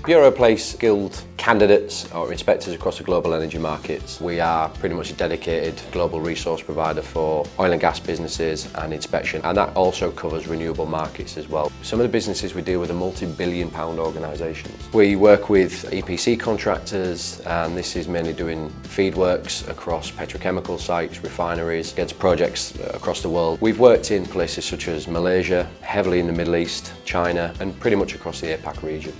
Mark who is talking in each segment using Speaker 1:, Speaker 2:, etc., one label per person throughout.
Speaker 1: Priory place skilled candidates or inspectors across the global energy markets. We are pretty much a dedicated global resource provider for oil and gas businesses and inspection, and that also covers renewable markets as well. Some of the businesses we deal with are multi-billion-pound organisations. We work with EPC contractors, and this is mainly doing feed works across petrochemical sites, refineries, against projects across the world. We've worked in places such as Malaysia, heavily in the Middle East, China, and pretty much across the APAC region.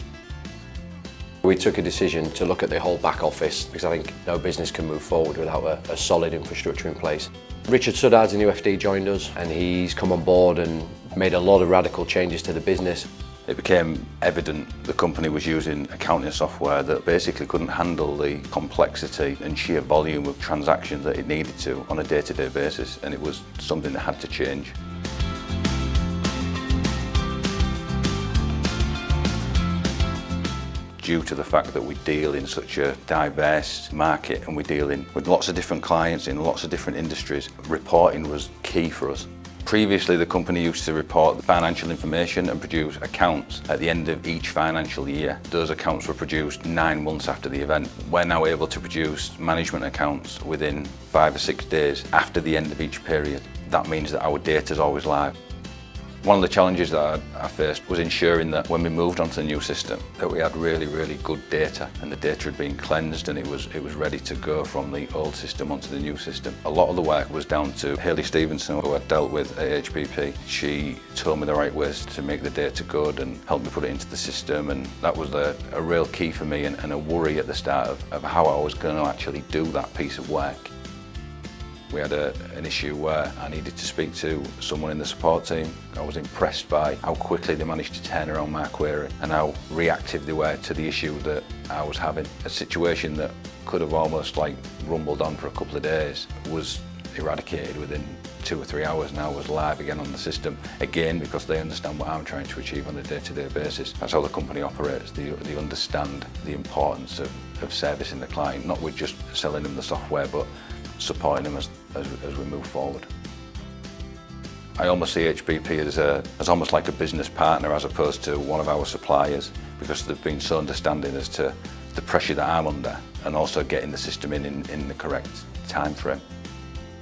Speaker 1: We took a decision to look at the whole back office because I think no business can move forward without a solid infrastructure in place. Richard Suddards, the new FD, joined us, and he's come on board and made a lot of radical changes to the business.
Speaker 2: It became evident the company was using accounting software that basically couldn't handle the complexity and sheer volume of transactions that it needed to on a day-to-day basis, and it was something that had to change. Due to the fact that we deal in such a diverse market and we deal with lots of different clients in lots of different industries, reporting was key for us. Previously, the company used to report the financial information and produce accounts at the end of each financial year. Those accounts were produced 9 months after the event. We're now able to produce management accounts within 5 or 6 days after the end of each period. That means that our data is always live. One of the challenges that I faced was ensuring that when we moved onto the new system that we had really good data, and the data had been cleansed and it was ready to go from the old system onto the new system. A lot of the work was down to Hayley Stevenson, who I dealt with at HBP. She told me the right ways to make the data good and helped me put it into the system, and that was a real key for me and a worry at the start of how I was going to actually do that piece of work. We had an issue where I needed to speak to someone in the support team. I was impressed by how quickly they managed to turn around my query and how reactive they were to the issue that I was having. A situation that could have almost rumbled on for a couple of days was eradicated within 2 or 3 hours. Now was live again on the system, again because they understand what I'm trying to achieve on a day-to-day basis. That's how the company operates. They understand the importance of servicing the client, not with just selling them the software, but supporting them as we move forward. I almost see HBP as almost like a business partner as opposed to one of our suppliers, because they've been so understanding as to the pressure that I'm under and also getting the system in the correct time frame.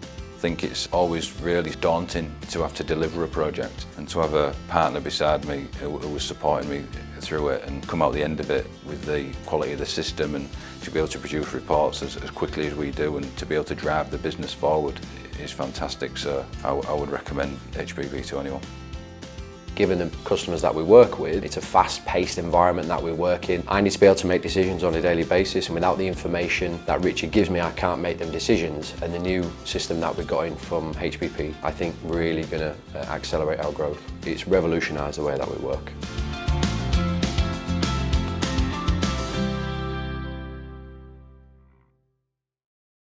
Speaker 2: I think it's always really daunting to have to deliver a project and to have a partner beside me who was supporting me through it and come out the end of it with the quality of the system, and to be able to produce reports as quickly as we do and to be able to drive the business forward is fantastic. So I would recommend HBP to anyone.
Speaker 1: Given the customers that we work with, it's a fast-paced environment that we work in. I need to be able to make decisions on a daily basis, and without the information that Richard gives me, I can't make them decisions. And the new system that we've got in from HBP, I think really going to accelerate our growth. It's revolutionised the way that we work.